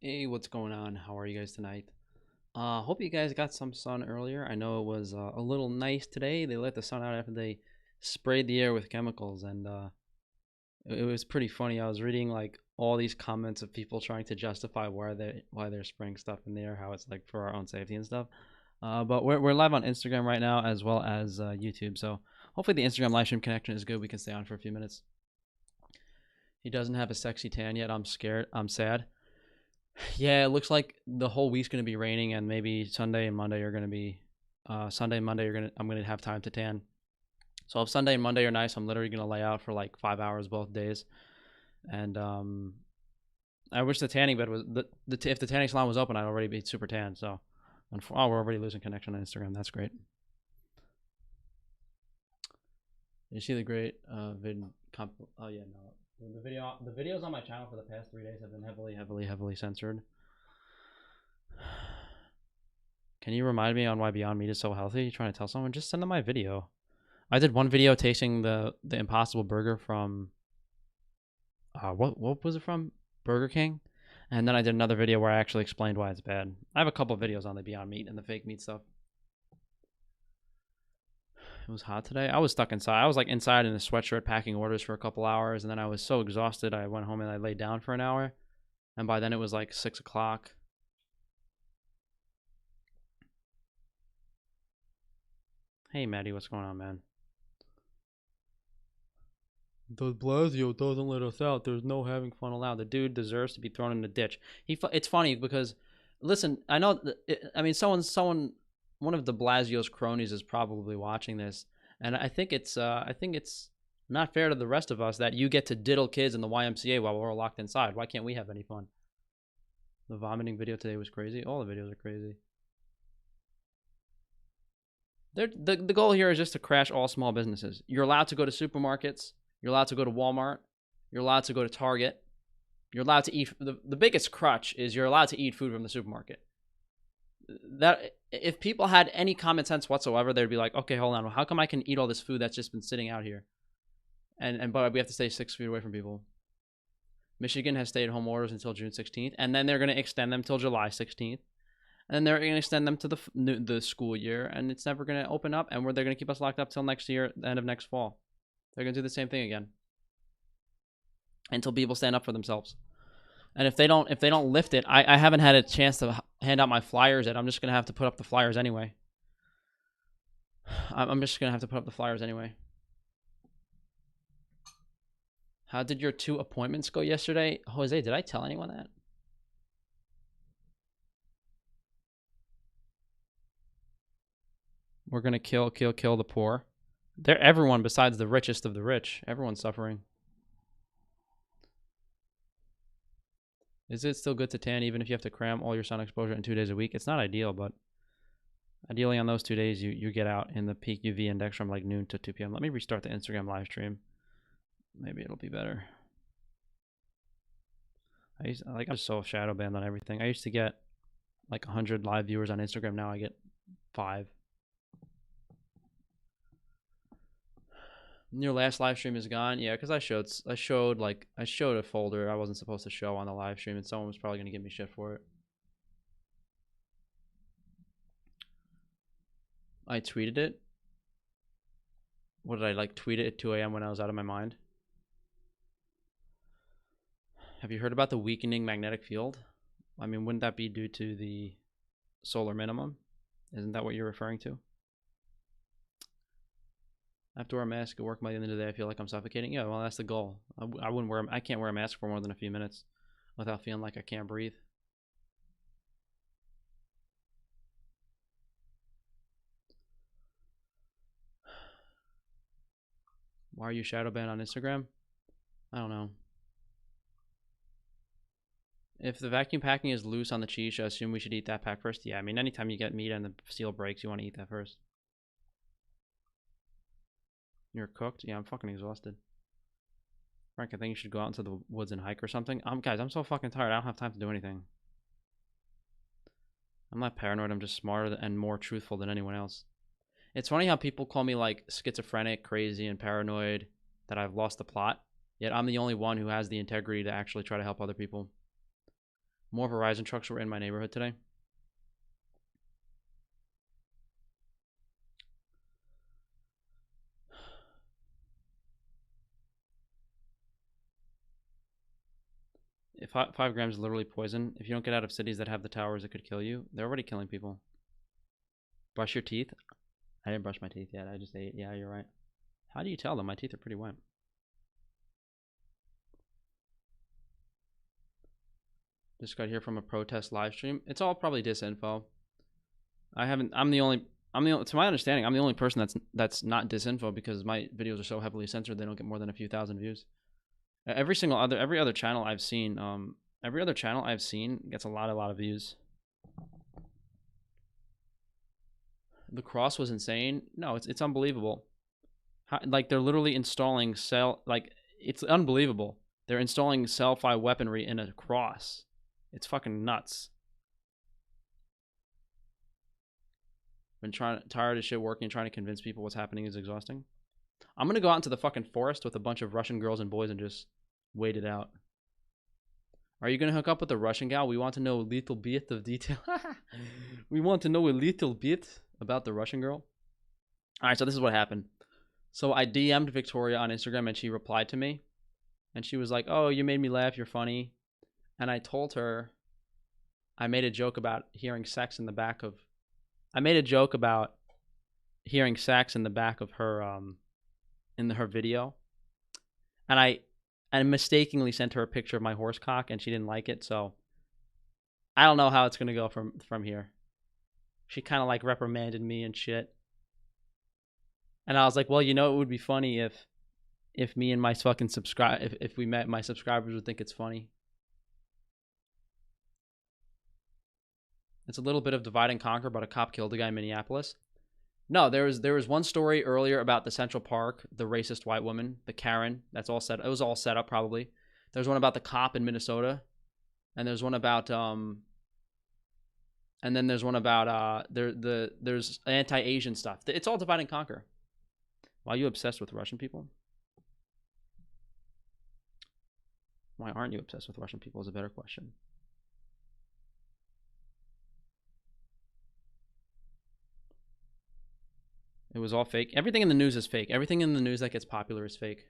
Hey, what's going on? How are you guys tonight? Hope you guys got some sun earlier. I know it was a little nice today. They let the sun out after they sprayed the air with chemicals, and it was pretty funny. I was reading like all these comments of people trying to justify why they're spraying stuff in the air, how it's like for our own safety and stuff. But we're live on Instagram right now as well as YouTube, so hopefully the Instagram live stream connection is good. We can stay on for a few minutes. He doesn't have a sexy tan yet. I'm scared. I'm sad. Yeah, it looks like the whole week's gonna be raining, and maybe Sunday and Monday are gonna be. Sunday and Monday I'm gonna have time to tan. So if Sunday and Monday are nice, I'm literally gonna lay out for like 5 hours both days. And I wish the tanning bed was if the tanning salon was open, I'd already be super tan. So, oh, we're already losing connection on Instagram. That's great. You see the great Oh yeah, no. The videos on my channel for the past 3 days have been heavily censored. Can you remind me on why Beyond Meat is so healthy? You trying to tell someone? Just send them my video. I did one video tasting the Impossible Burger from what was it from? Burger King. And then I did another video where I actually explained why it's bad. I have a couple videos on the Beyond Meat and the fake meat stuff. It was hot today. I was stuck inside. I was like inside in a sweatshirt packing orders for a couple hours, and then I was so exhausted I went home and I laid down for an hour. And by then it was like 6 o'clock. Hey Maddie, what's going on, man? De Blasio doesn't let us out. There's no having fun allowed. The dude deserves to be thrown in the ditch. It's funny because, listen, I know. I mean, one of De Blasio's cronies is probably watching this, and I think it's not fair to the rest of us that you get to diddle kids in the YMCA while we're all locked inside. Why can't we have any fun? The vomiting video today was crazy. All the videos are crazy. The goal here is just to crash all small businesses. You're allowed to go to supermarkets. You're allowed to go to Walmart. You're allowed to go to Target. You're allowed to eat. The biggest crutch is you're allowed to eat food from the supermarket. That if people had any common sense whatsoever, they'd be like, okay, hold on. How come I can eat all this food that's just been sitting out here? But we have to stay 6 feet away from people. Michigan has stay-at-home orders until June 16th, and then they're going to extend them till July 16th. And then they're going to extend them to the school year, and it's never going to open up, and they're going to keep us locked up till next year, the end of next fall. They're going to do the same thing again until people stand up for themselves. And if they don't lift it, I haven't had a chance to hand out my flyers yet. I'm just going to have to put up the flyers anyway. I'm just going to have to put up the flyers anyway. How did your 2 appointments go yesterday? Jose, did I tell anyone that? We're going to kill the poor. They're everyone besides the richest of the rich. Everyone's suffering. Is it still good to tan even if you have to cram all your sun exposure in 2 days a week? It's not ideal, but ideally on those 2 days you get out in the peak UV index from like noon to 2 p.m. Let me restart the Instagram live stream. Maybe it'll be better. I'm just so shadow banned on everything. I used to get like 100 live viewers on Instagram. Now I get 5. Your last live stream is gone. Yeah, because I showed a folder I wasn't supposed to show on the live stream, and someone was probably gonna give me shit for it. I tweeted it. What did I like tweet it at 2 a.m. when I was out of my mind? Have you heard about the weakening magnetic field? I mean, wouldn't that be due to the solar minimum? Isn't that what you're referring to? I have to wear a mask at work by the end of the day. I feel like I'm suffocating. Yeah, well, that's the goal. I can't wear a mask for more than a few minutes without feeling like I can't breathe. Why are you shadow banned on Instagram? I don't know. If the vacuum packing is loose on the cheese, I assume we should eat that pack first. Yeah, I mean, anytime you get meat and the seal breaks, you want to eat that first. You're cooked? Yeah, I'm fucking exhausted. Frank, I think you should go out into the woods and hike or something. Guys, I'm so fucking tired. I don't have time to do anything. I'm not paranoid. I'm just smarter and more truthful than anyone else. It's funny how people call me like schizophrenic, crazy, and paranoid, that I've lost the plot. Yet I'm the only one who has the integrity to actually try to help other people. More Verizon trucks were in my neighborhood today. If 5 grams is literally poison, if you don't get out of cities that have the towers, it could kill you. They're already killing people. Brush your teeth. I didn't brush my teeth yet. I just ate. Yeah, you're right. How do you tell them? My teeth are pretty wet. Just got here from a protest live stream. It's all probably disinfo. I'm the only, to my understanding, I'm the only person that's not disinfo because my videos are so heavily censored they don't get more than a few thousand views. Every other channel I've seen, gets a lot of views. The cross was insane. No, it's unbelievable. Like they're literally installing it's unbelievable. They're installing self-fi weaponry in a cross. It's fucking nuts. Been tired of shit working, trying to convince people what's happening is exhausting. I'm gonna go out into the fucking forest with a bunch of Russian girls and boys and just wait it out. Are you gonna hook up with the Russian gal? We want to know a little bit of detail. We want to know a little bit about the Russian girl. All right, so this is what happened. So I DM'd Victoria on Instagram and she replied to me. And she was like, "Oh, you made me laugh. You're funny." And I told her I made a joke about hearing sex in the back of her in her video. And I mistakenly sent her a picture of my horse cock and she didn't like it, so I don't know how it's gonna go from here. She kind of like reprimanded me and shit. And I was like, well, you know, it would be funny if me and my fucking if we met, my subscribers would think it's funny. It's a little bit of divide and conquer, but a cop killed a guy in Minneapolis. No, there was one story earlier about the Central Park, the racist white woman, the Karen. It was all set up probably. There's one about the cop in Minnesota, and there's one about and then there's one about there's anti-Asian stuff. It's all divide and conquer. Why are you obsessed with Russian people? Why aren't you obsessed with Russian people is a better question. It was all fake. Everything in the news is fake. Everything in the news that gets popular is fake.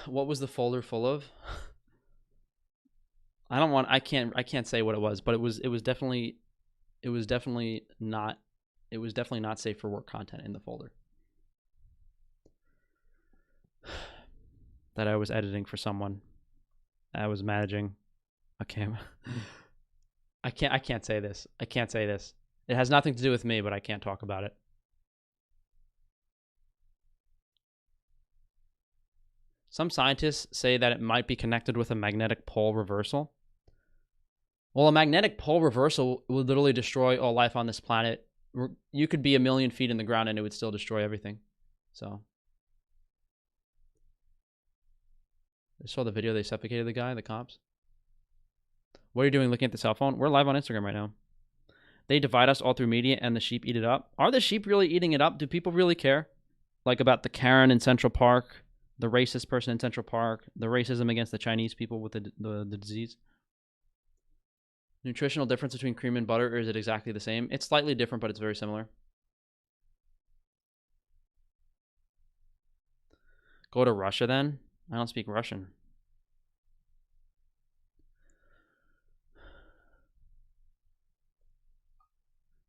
What was the folder full of? I can't say what it was, but it was definitely not safe for work content in the folder that I was editing for someone. I was managing a camera. I can't say this. It has nothing to do with me, but I can't talk about it. Some scientists say that it might be connected with a magnetic pole reversal. Well, a magnetic pole reversal would literally destroy all life on this planet. You could be 1,000,000 feet in the ground and it would still destroy everything. So, I saw the video. They suffocated the guy, the cops. What are you doing looking at the cell phone? We're live on Instagram right now. They divide us all through media and the sheep eat it up. Are the sheep really eating it up? Do people really care? Like about the Karen in Central Park, the racist person in Central Park, the racism against the Chinese people with the disease? Nutritional difference between cream and butter, or is it exactly the same? It's slightly different, but it's very similar. Go to Russia then? I don't speak Russian.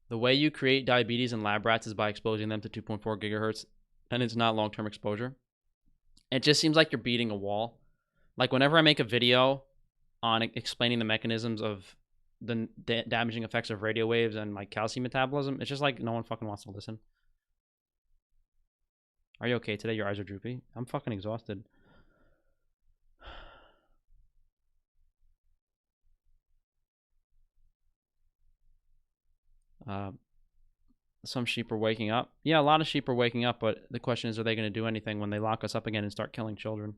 The way you create diabetes in lab rats is by exposing them to 2.4 gigahertz, and it's not long-term exposure. It just seems like you're beating a wall. Like whenever I make a video on explaining the mechanisms of the damaging effects of radio waves and like calcium metabolism, it's just like no one fucking wants to listen. Are you okay today? Your eyes are droopy. I'm fucking exhausted. Some sheep are waking up. Yeah, a lot of sheep are waking up, but the question is, are they going to do anything when they lock us up again and start killing children?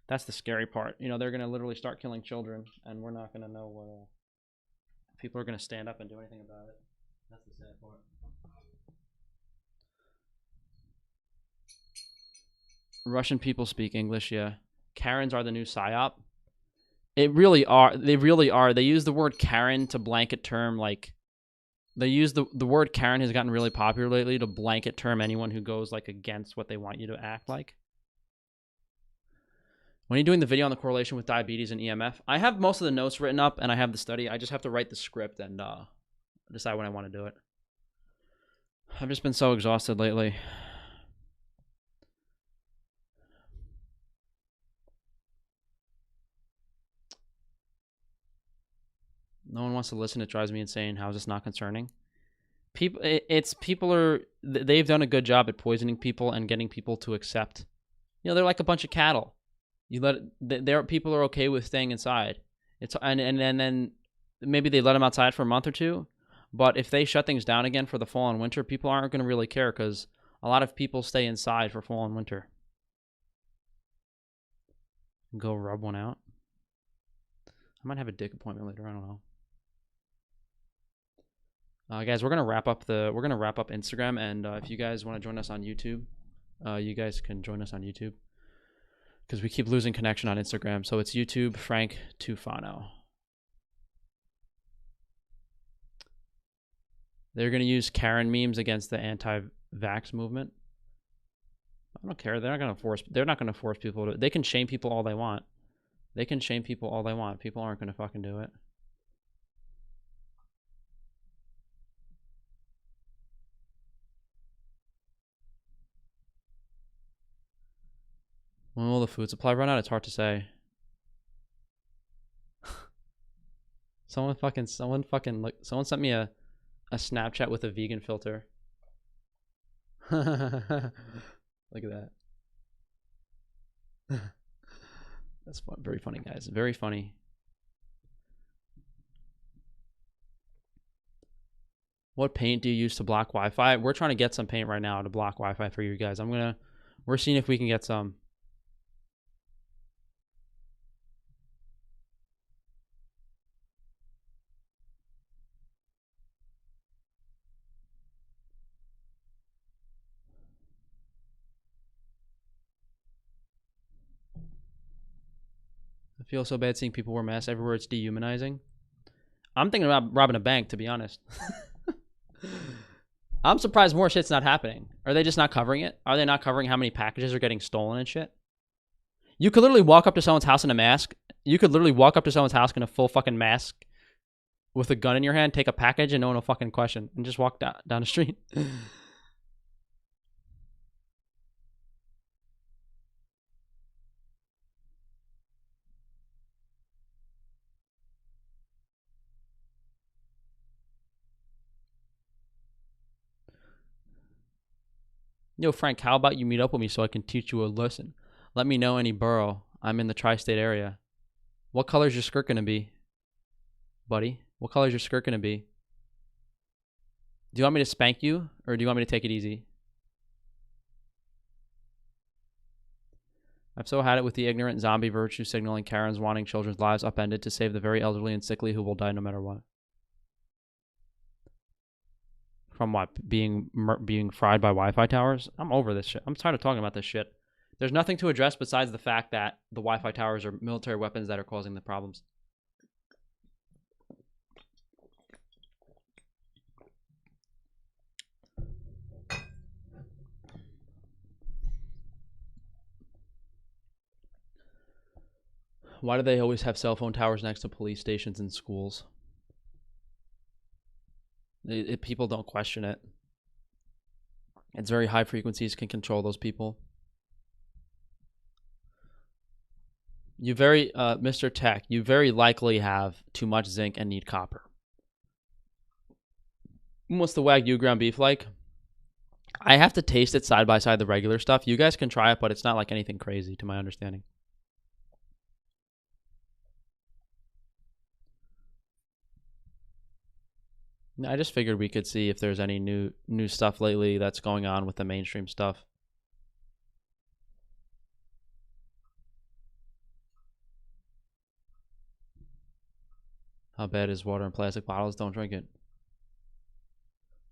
That's the scary part. You know, they're going to literally start killing children, and we're not going to know what people are going to stand up and do anything about it. That's the sad part. Russian people speak English, yeah. Karens are the new PSYOP. It really are. They really are. They use the word Karen to blanket term, like, they use the word Karen has gotten really popular lately to blanket term anyone who goes, like, against what they want you to act like. When you're doing the video on the correlation with diabetes and EMF, I have most of the notes written up and I have the study. I just have to write the script and decide when I want to do it. I've just been so exhausted lately. No one wants to listen. It drives me insane. How is this not concerning? They've done a good job at poisoning people and getting people to accept. You know, they're like a bunch of cattle. People are okay with staying inside. And then maybe they let them outside for a month or two, but if they shut things down again for the fall and winter, people aren't going to really care because a lot of people stay inside for fall and winter. Go rub one out. I might have a dick appointment later. I don't know. Guys, we're gonna wrap up Instagram, and if you guys want to join us on YouTube, you guys can join us on YouTube because we keep losing connection on Instagram. So it's YouTube Frank Tufano. They're gonna use Karen memes against the anti-vax movement. I don't care. They're not gonna force people to. They can shame people all they want. People aren't gonna fucking do it. When will the food supply run out? It's hard to say. Someone sent me a Snapchat with a vegan filter. Look at that. That's fun. Very funny, guys. Very funny. What paint do you use to block Wi-Fi? We're trying to get some paint right now to block Wi-Fi for you guys. We're seeing if we can get some. I feel so bad seeing people wear masks everywhere. It's dehumanizing. I'm thinking about robbing a bank, to be honest. I'm surprised more shit's not happening. Are they just not covering it? Are they not covering how many packages are getting stolen and shit? You could literally walk up to someone's house in a mask. You could literally walk up to someone's house in a full fucking mask with a gun in your hand, take a package, and no one will fucking question, and just walk down the street. Yo, Frank, how about you meet up with me so I can teach you a lesson? Let me know any borough. I'm in the tri-state area. What color is your skirt going to be, buddy? What color is your skirt going to be? Do you want me to spank you, or do you want me to take it easy? I've so had it with the ignorant zombie virtue signaling Karens wanting children's lives upended to save the very elderly and sickly who will die no matter what. From what? Being fried by Wi-Fi towers? I'm over this shit. I'm tired of talking about this shit. There's nothing to address besides the fact that the Wi-Fi towers are military weapons that are causing the problems. Why do they always have cell phone towers next to police stations and schools? People don't question it. It's very high frequencies can control those people. Mr. Tech, you very likely have too much zinc and need copper. What's the Wagyu ground beef like? I have to taste it side by side the regular stuff. You guys can try it, but it's not like anything crazy to my understanding. I just figured we could see if there's any new stuff lately that's going on with the mainstream stuff. How bad is water in plastic bottles? Don't drink it.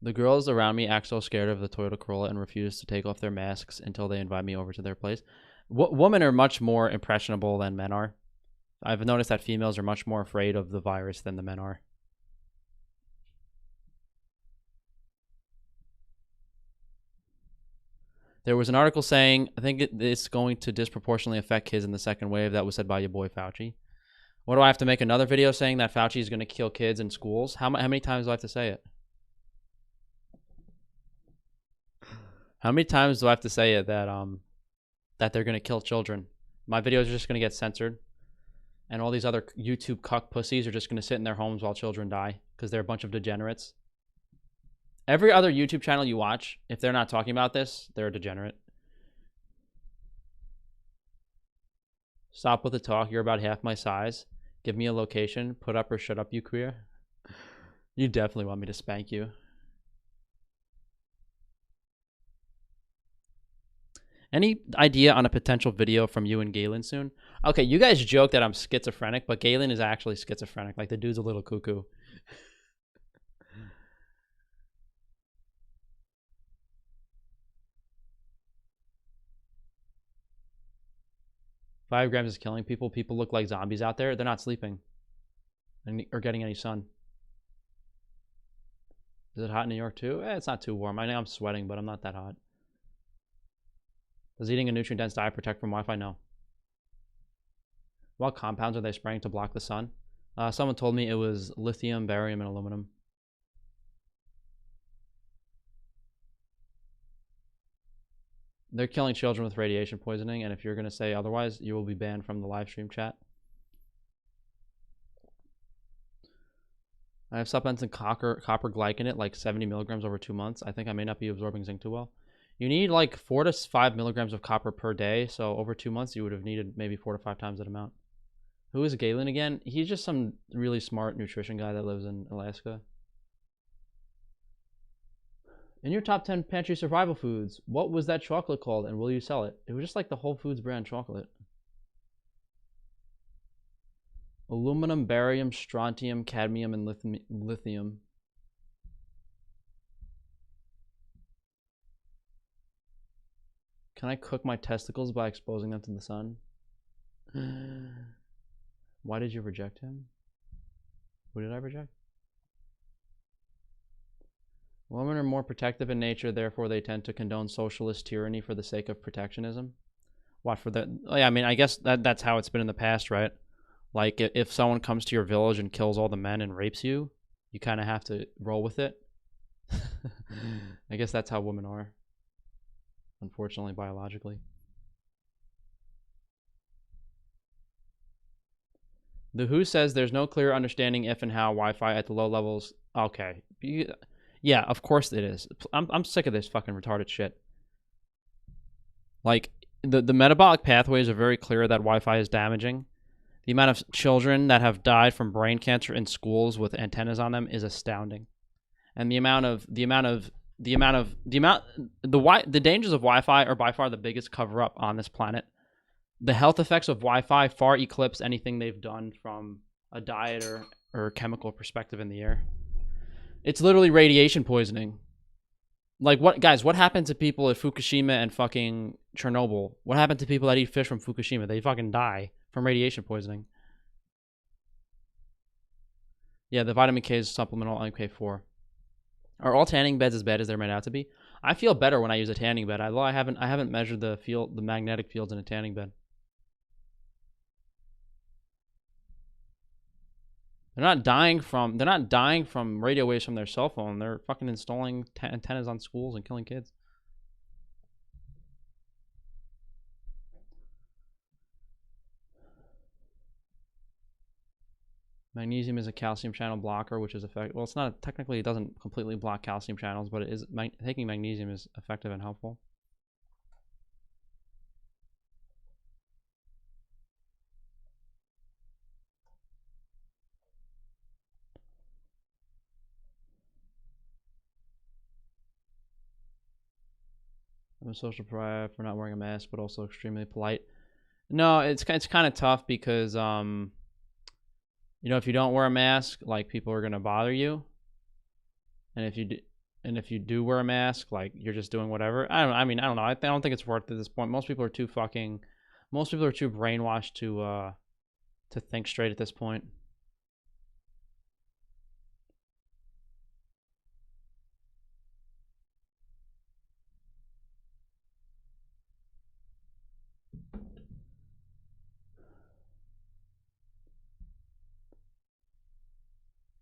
The girls around me act so scared of the Toyota Corolla and refuse to take off their masks until they invite me over to their place. Women are much more impressionable than men are. I've noticed that females are much more afraid of the virus than the men are. There was an article saying, I think it's going to disproportionately affect kids in the second wave. That was said by your boy Fauci. What do I have to make another video saying that Fauci is going to kill kids in schools? How many times do I have to say it? How many times do I have to say it that they're going to kill children? My videos are just going to get censored. And all these other YouTube cuck pussies are just going to sit in their homes while children die because they're a bunch of degenerates. Every other YouTube channel you watch, if they're not talking about this, they're a degenerate. Stop with the talk. You're about half my size. Give me a location. Put up or shut up, you queer. You definitely want me to spank you. Any idea on a potential video from you and Galen soon? Okay, you guys joke that I'm schizophrenic, but Galen is actually schizophrenic. Like, the dude's a little cuckoo. 5 grams is killing people. People look like zombies out there. They're not sleeping or getting any sun. Is it hot in New York too? It's not too warm. I know I'm sweating, but I'm not that hot. Does eating a nutrient-dense diet protect from Wi-Fi? No. What compounds are they spraying to block the sun? Someone told me it was lithium, barium, and aluminum. They're killing children with radiation poisoning, and if you're going to say otherwise, you will be banned from the live stream chat. I have supplements in copper glycinate, like 70 milligrams over 2 months. I think I may not be absorbing zinc too well. You need like 4 to 5 milligrams of copper per day, so over 2 months, you would have needed maybe 4 to 5 times that amount. Who is Galen again? He's just some really smart nutrition guy that lives in Alaska. In your top 10 pantry survival foods, what was that chocolate called and will you sell it? It was just like the Whole Foods brand chocolate. Aluminum, barium, strontium, cadmium, and lithium. Can I cook my testicles by exposing them to the sun? Why did you reject him? Who did I reject? Women are more protective in nature, therefore they tend to condone socialist tyranny for the sake of protectionism. What for the? Oh yeah, I mean, I guess that's how it's been in the past, right? Like if someone comes to your village and kills all the men and rapes you, you kind of have to roll with it. I guess that's how women are, unfortunately, biologically. The WHO says there's no clear understanding if and how Wi-Fi at the low levels. Okay. Yeah, of course it is. I'm sick of this fucking retarded shit. Like, the metabolic pathways are very clear that Wi-Fi is damaging. The amount of children that have died from brain cancer in schools with antennas on them is astounding. And the dangers of Wi-Fi are by far the biggest cover-up on this planet. The health effects of Wi-Fi far eclipse anything they've done from a diet or chemical perspective in the air. It's literally radiation poisoning. Like, what happened to people at Fukushima and fucking Chernobyl? What happened to people that eat fish from Fukushima? They fucking die from radiation poisoning. Yeah, the vitamin K is supplemental MK4. Are all tanning beds as bad as they're made out to be? I feel better when I use a tanning bed. Although I haven't measured the magnetic fields in a tanning bed. They're not dying from radio waves from their cell phone. They're fucking installing antennas on schools and killing kids. Magnesium is a calcium channel blocker, which is effective. Well, it's not technically. It doesn't completely block calcium channels, but it is. Taking magnesium is effective and helpful. I'm a social pariah for not wearing a mask, but also extremely polite. No, it's kind of tough because you know, if you don't wear a mask, like, people are gonna bother you, and if you do wear a mask, like, you're just doing whatever. I don't know. I don't think it's worth it at this point. Most people are too brainwashed to to think straight at this point.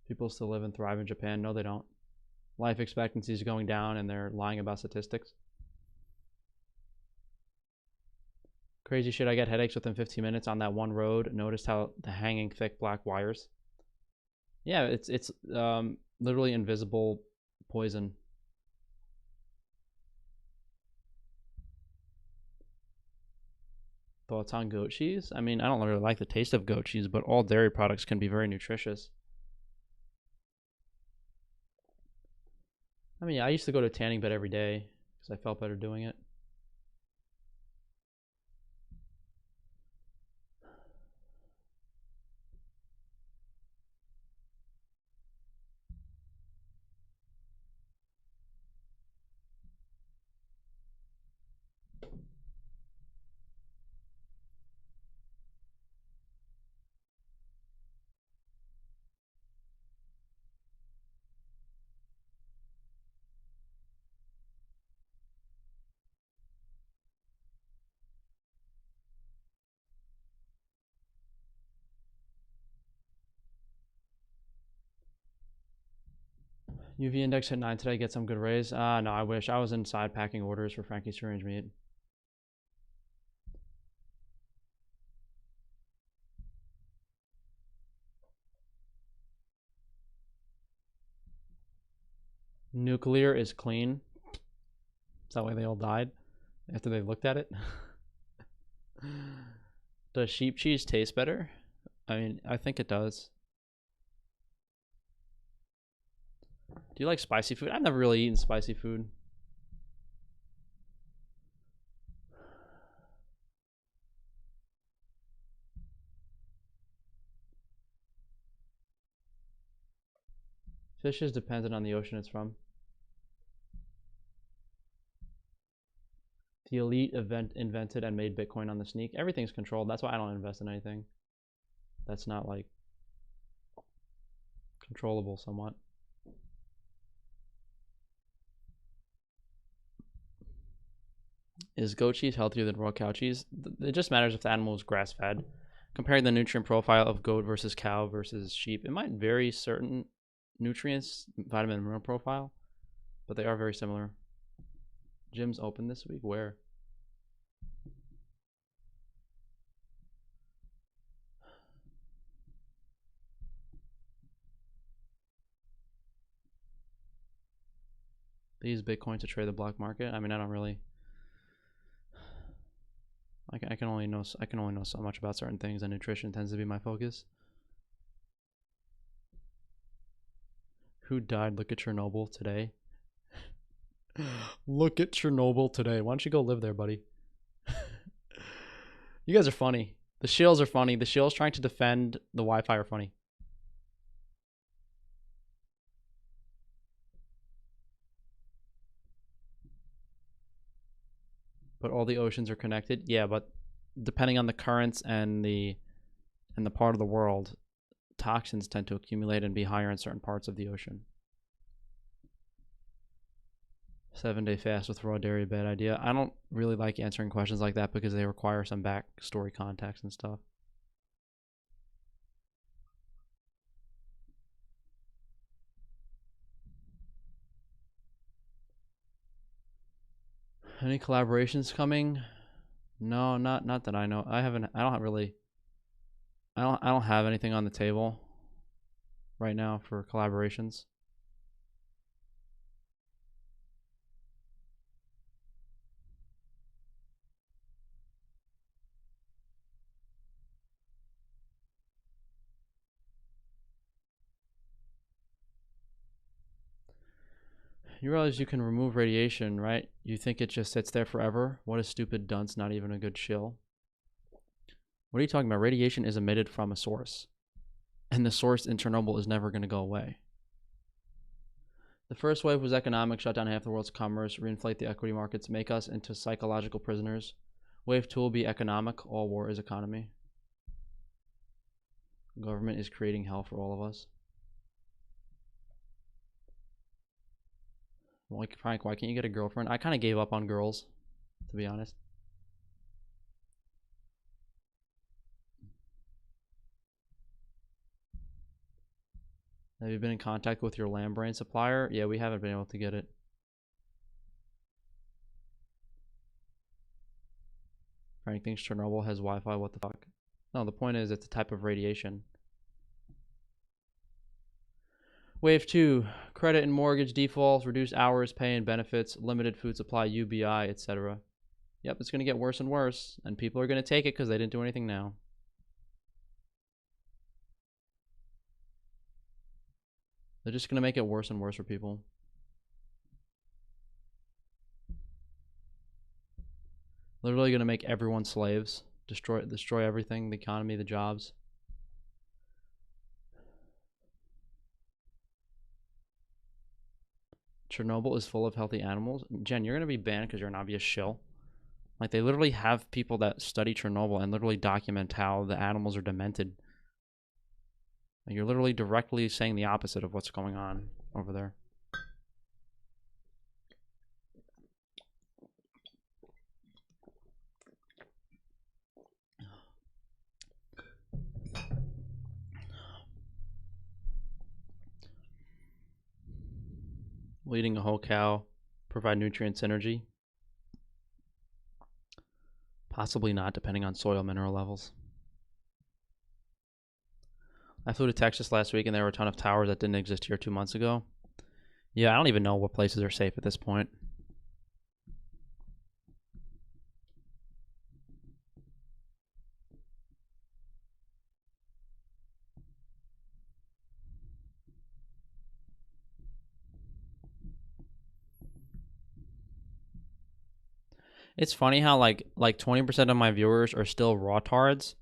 People still live and thrive in Japan. No, they don't. Life expectancy is going down and they're lying about statistics. Crazy shit, I get headaches within 15 minutes on that one road. Noticed how the hanging thick black wires. Yeah, it's literally invisible poison. Thoughts on goat cheese? I mean, I don't really like the taste of goat cheese, but all dairy products can be very nutritious. I mean, I used to go to a tanning bed every day because I felt better doing it. UV index hit 9 today. Get some good rays. No, I wish. I was inside packing orders for Frankie's syringe meat. Nuclear is clean. Is that why they all died? After they looked at it? Does sheep cheese taste better? I mean, I think it does. Do you like spicy food? I've never really eaten spicy food. Fish is dependent on the ocean it's from. The elite invented and made Bitcoin on the sneak. Everything's controlled. That's why I don't invest in anything that's not like controllable somewhat. Is goat cheese healthier than raw cow cheese? It just matters if the animal is grass-fed. Comparing the nutrient profile of goat versus cow versus sheep, it might vary certain nutrients, vitamin and mineral profile, but they are very similar. Gym's open this week? Where? They use Bitcoin to trade the black market. I mean, I don't really. I can only know so much about certain things, and nutrition tends to be my focus. Who died? Look at Chernobyl today. Look at Chernobyl today. Why don't you go live there, buddy? You guys are funny. The shills are funny. The shills trying to defend the Wi-Fi are funny. But all the oceans are connected. Yeah, but depending on the currents and the part of the world, toxins tend to accumulate and be higher in certain parts of the ocean. 7-day fast with raw dairy, bad idea. I don't really like answering questions like that because they require some backstory context and stuff. Any collaborations coming? No, not that I know. I don't have anything on the table right now for collaborations. You realize you can remove radiation, right? You think it just sits there forever? What a stupid dunce, not even a good shill. What are you talking about? Radiation is emitted from a source. And the source in Chernobyl is never going to go away. The first wave was economic, shut down half the world's commerce, reinflate the equity markets, make us into psychological prisoners. Wave 2 will be economic, all war is economy. Government is creating hell for all of us. Like, Frank, why can't you get a girlfriend? I kind of gave up on girls, to be honest. Have you been in contact with your lamb brain supplier? Yeah, we haven't been able to get it. Frank thinks Chernobyl has Wi-Fi. What the fuck? No, the point is it's a type of radiation. Wave 2, credit and mortgage defaults, reduced hours, pay and benefits, limited food supply, UBI, etc. Yep, it's going to get worse and worse, and people are going to take it because they didn't do anything now. They're just going to make it worse and worse for people. Literally going to make everyone slaves, destroy everything, the economy, the jobs. Chernobyl is full of healthy animals. Jen, you're going to be banned because you're an obvious shill. Like, they literally have people that study Chernobyl and literally document how the animals are demented. Like, you're literally directly saying the opposite of what's going on over there. Eating a whole cow provide nutrient synergy? Possibly not, depending on soil mineral levels. I flew to Texas last week and there were a ton of towers that didn't exist here 2 months ago. Yeah, I don't even know what places are safe at this point. It's funny how like 20% of my viewers are still raw-tards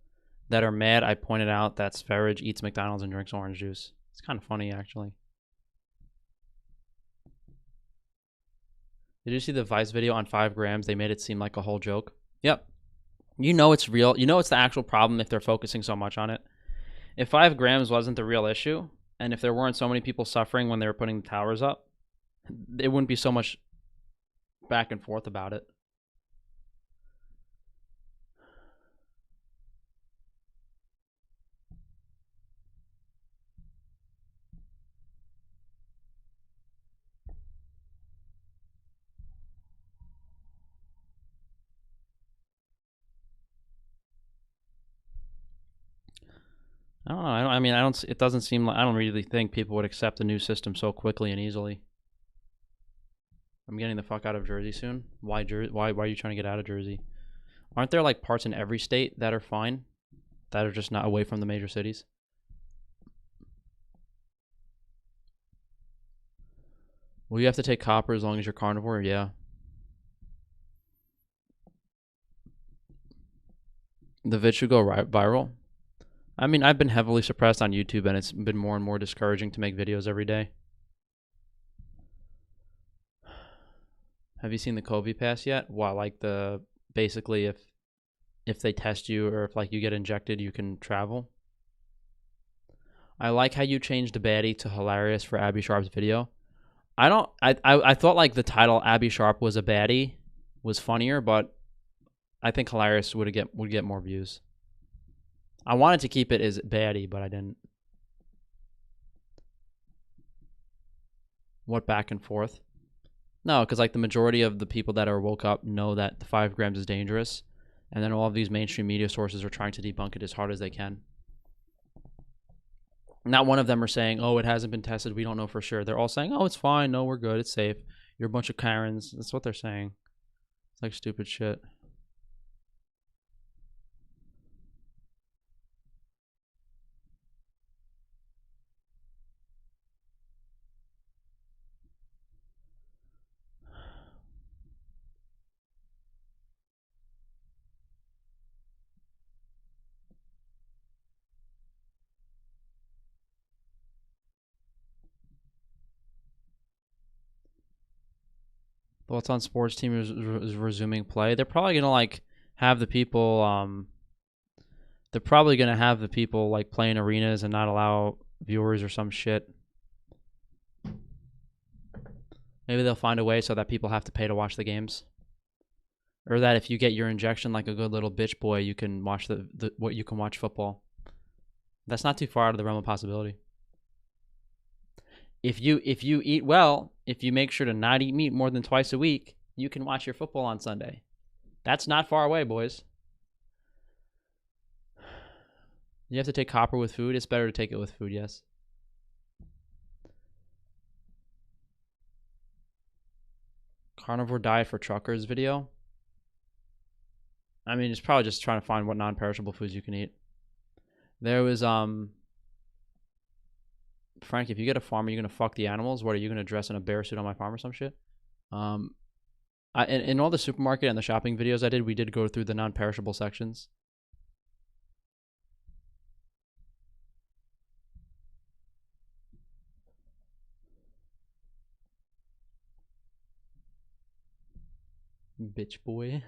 that are mad I pointed out that Sverige eats McDonald's and drinks orange juice. It's kind of funny, actually. Did you see the Vice video on 5 grams? They made it seem like a whole joke. Yep. You know it's real. You know it's the actual problem if they're focusing so much on it. If 5 grams wasn't the real issue, and if there weren't so many people suffering when they were putting the towers up, it wouldn't be so much back and forth about it. I don't know. I mean, it doesn't seem like, I don't really think people would accept the new system so quickly and easily. I'm getting the fuck out of Jersey soon. Why are you trying to get out of Jersey? Aren't there like parts in every state that are fine, that are just not away from the major cities? Will you have to take copper as long as you're carnivore? Yeah. The vid should go viral. I mean, I've been heavily suppressed on YouTube, and it's been more and more discouraging to make videos every day. Have you seen the COVID pass yet? Well, like basically if they test you or if like you get injected, you can travel. I like how you changed the baddie to hilarious for Abby Sharp's video. I thought like the title Abby Sharp was a baddie was funnier, but I think hilarious would get more views. I wanted to keep it as baddie, but I didn't. What back and forth? No, because like the majority of the people that are woke up know that the 5 grams is dangerous, and then all of these mainstream media sources are trying to debunk it as hard as they can. Not one of them are saying, oh, it hasn't been tested, we don't know for sure. They're all saying, oh, it's fine, no, we're good, it's safe. You're a bunch of Karens. That's what they're saying. It's like stupid shit. Thoughts on sports team is resuming play. They're probably gonna like have the people They're probably gonna have the people like playing arenas and not allow viewers or some shit. Maybe they'll find a way so that people have to pay to watch the games. Or that if you get your injection like a good little bitch boy, you can watch you can watch football. That's not too far out of the realm of possibility. If you eat well, if you make sure to not eat meat more than twice a week, you can watch your football on Sunday. That's not far away, boys. You have to take copper with food. It's better to take it with food, yes. Carnivore diet for truckers video. I mean, it's probably just trying to find what non-perishable foods you can eat. There was Frank, if you get a farm, are you gonna fuck the animals? What are you gonna dress in a bear suit on my farm or some shit? In all the supermarket and the shopping videos I did, we did go through the non-perishable sections. Bitch boy.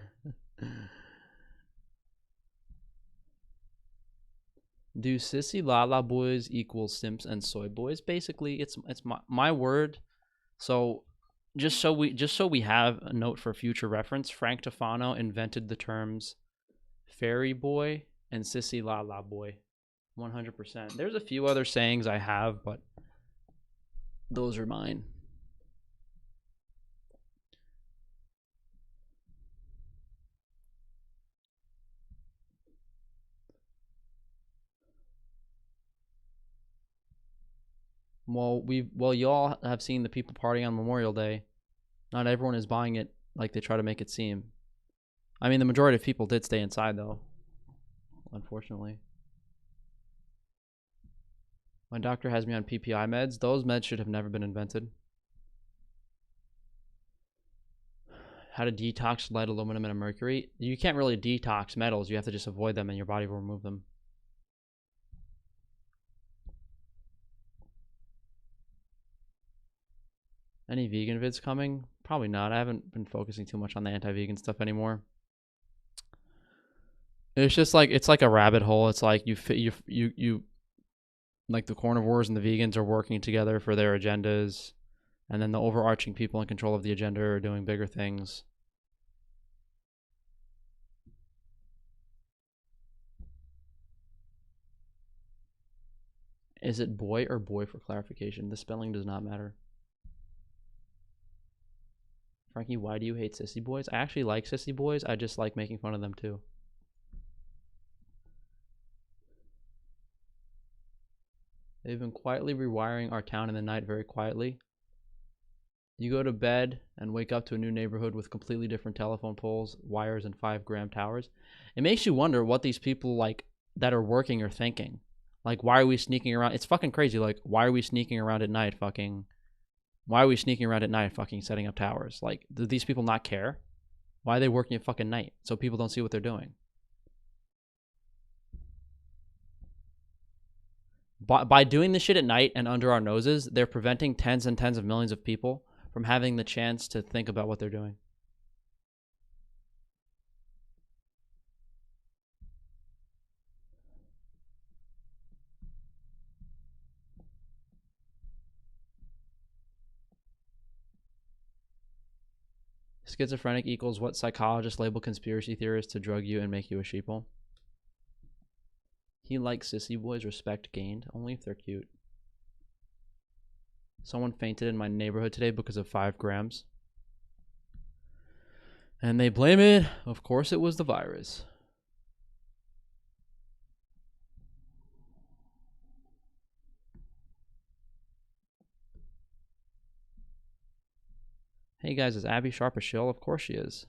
Do sissy lala boys equal simps and soy boys? Basically, it's my word. So just so we have a note for future reference, Frank Tofano invented the terms fairy boy and sissy lala boy. 100%. There's a few other sayings I have, but those are mine. Well, y'all have seen the people partying on Memorial Day. Not everyone is buying it like they try to make it seem. I mean, the majority of people did stay inside, though. Unfortunately. My doctor has me on PPI meds. Those meds should have never been invented. How to detox lead, aluminum, and mercury. You can't really detox metals. You have to just avoid them and your body will remove them. Any vegan vids coming? Probably not. I haven't been focusing too much on the anti-vegan stuff anymore. It's just like, it's like a rabbit hole. It's like you like the carnivores and the vegans are working together for their agendas, and then the overarching people in control of the agenda are doing bigger things. Is it boy or boy for clarification? The spelling does not matter. Frankie, why do you hate sissy boys? I actually like sissy boys. I just like making fun of them too. They've been quietly rewiring our town in the night very quietly. You go to bed and wake up to a new neighborhood with completely different telephone poles, wires, and 5-gram towers. It makes you wonder what these people like that are working are thinking. Like, why are we sneaking around? It's fucking crazy. Like, why are we sneaking around at night fucking... Why are we sneaking around at night fucking setting up towers? Like, do these people not care? Why are they working at fucking night so people don't see what they're doing? By doing this shit at night and under our noses, they're preventing tens and tens of millions of people from having the chance to think about what they're doing. Schizophrenic equals what psychologists label conspiracy theorists to drug you and make you a sheeple. He likes sissy boys, respect gained, only if they're cute. Someone fainted in my neighborhood today because of 5 grams. And they blame it. Of course it was the virus. Hey guys, is Abby sharp as shell? Of course she is.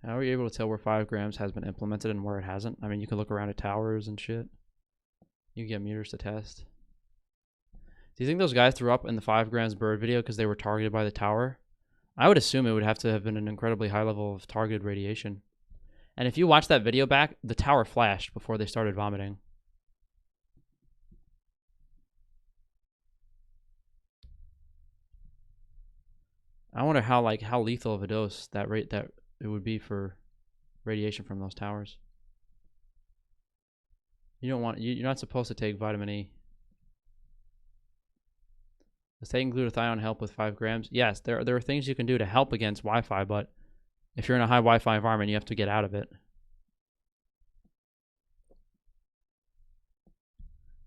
How are you able to tell where 5 grams has been implemented and where it hasn't? I mean, you can look around at towers and shit. You can get meters to test. Do you think those guys threw up in the 5 grams bird video because they were targeted by the tower? I would assume it would have to have been an incredibly high level of targeted radiation. And if you watch that video back, the tower flashed before they started vomiting. I wonder how lethal of a dose that it would be for radiation from those towers. You don't want. You're not supposed to take vitamin E. Does taking glutathione help with 5 grams? Yes, there are things you can do to help against Wi-Fi, but if you're in a high Wi-Fi environment, you have to get out of it.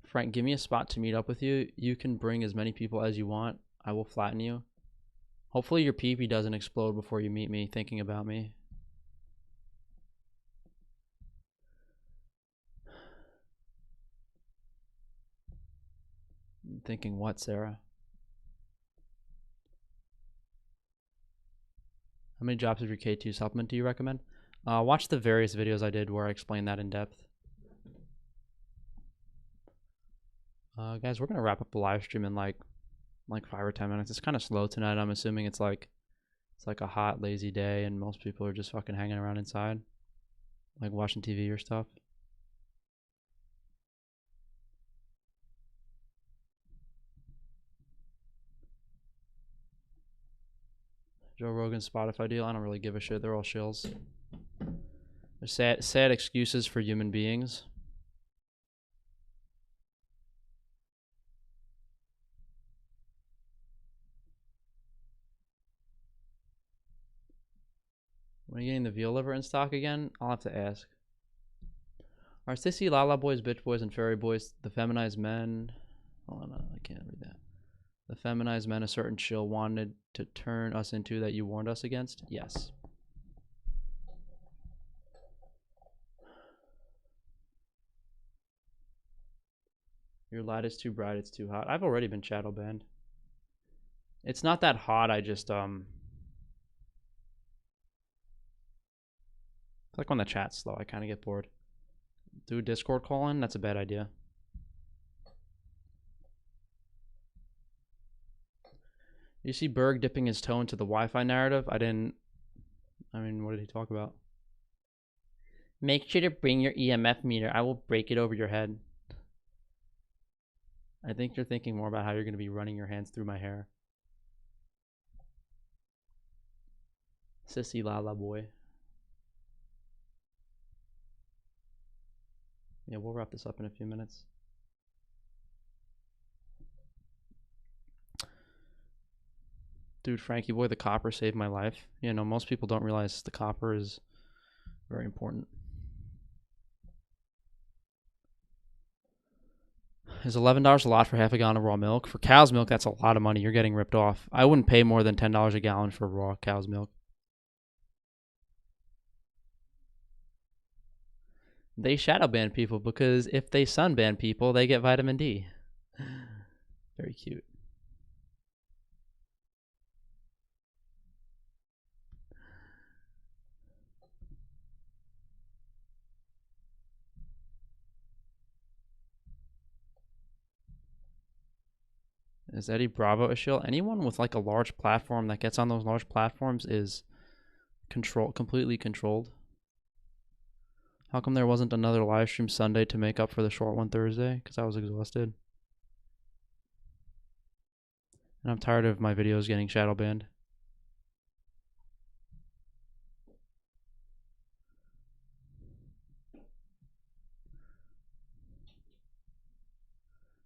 Frank, give me a spot to meet up with you. You can bring as many people as you want. I will flatten you. Hopefully your pee-pee doesn't explode before you meet me thinking about me. Thinking what, Sarah? How many drops of your K2 supplement do you recommend? Watch the various videos I did where I explain that in depth. Guys, we're gonna wrap up the live stream in like 5 or 10 minutes. It's kind of slow tonight. I'm assuming it's like a hot, lazy day, and most people are just fucking hanging around inside, like watching TV or stuff. Joe Rogan's Spotify deal. I don't really give a shit. They're all shills. They're sad excuses for human beings. When are you getting the veal liver in stock again? I'll have to ask. Are Sissy, Lala Boys, Bitch Boys, and Fairy Boys the feminized men? Hold on, I can't read that. The feminized men a certain shill wanted to turn us into that you warned us against? Yes. Your light is too bright, it's too hot. I've already been shadow banned. It's not that hot, I just like when the chat's slow, I kind of get bored. Do a Discord call in? That's a bad idea. You see Berg dipping his toe into the Wi-Fi narrative? I mean, what did he talk about? Make sure to bring your EMF meter. I will break it over your head. I think you're thinking more about how you're going to be running your hands through my hair. Sissy Lala boy. Yeah, we'll wrap this up in a few minutes. Dude, Frankie boy, the copper saved my life. You know, most people don't realize the copper is very important. Is $11 a lot for half a gallon of raw milk? For cow's milk, that's a lot of money. You're getting ripped off. I wouldn't pay more than $10 a gallon for raw cow's milk. They shadow ban people because if they sunban people, they get vitamin D. Very cute. Is Eddie Bravo a shill? Anyone with like a large platform that gets on those large platforms is completely controlled. How come there wasn't another live stream Sunday to make up for the short one Thursday? Because I was exhausted. And I'm tired of my videos getting shadow banned.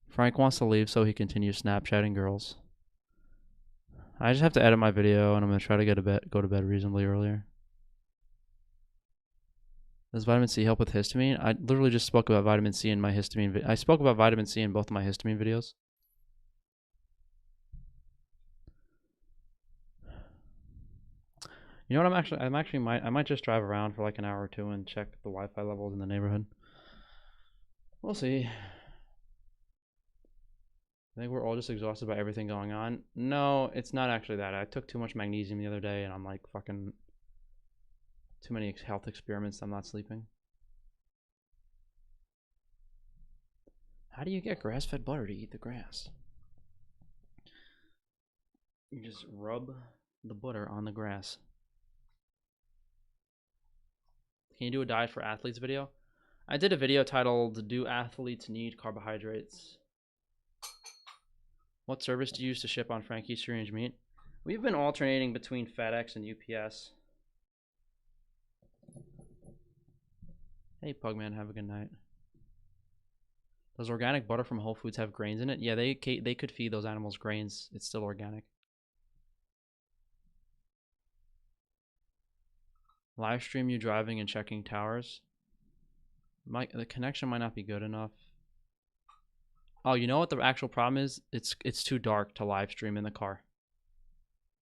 Frank wants to leave so he continues Snapchatting girls. I just have to edit my video and I'm going to try to go to bed reasonably earlier. Does vitamin C help with histamine? I literally just spoke about vitamin C in my histamine video. I spoke about vitamin C in both of my histamine videos. You know what, I might just drive around for like an hour or two and check the Wi-Fi levels in the neighborhood. We'll see. I think we're all just exhausted by everything going on. No, it's not actually that. I took too much magnesium the other day and I'm like fucking too many health experiments. I'm not sleeping. How do you get grass-fed butter to eat the grass? You just rub the butter on the grass. Can you do a diet for athletes video? I did a video titled, Do Athletes Need Carbohydrates? What service do you use to ship on Frankie's Free Range Meat? We've been alternating between FedEx and UPS. Hey, Pugman, have a good night. Does organic butter from Whole Foods have grains in it? Yeah, they could feed those animals grains. It's still organic. Live stream you driving and checking towers. The connection might not be good enough. Oh, you know what the actual problem is? It's too dark to live stream in the car.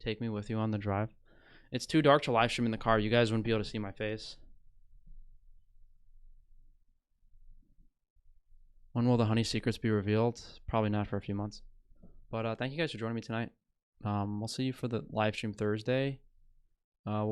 Take me with you on the drive. It's too dark to live stream in the car. You guys wouldn't be able to see my face. When will the honey secrets be revealed? Probably not for a few months. But thank you guys for joining me tonight. We'll see you for the live stream Thursday. We'll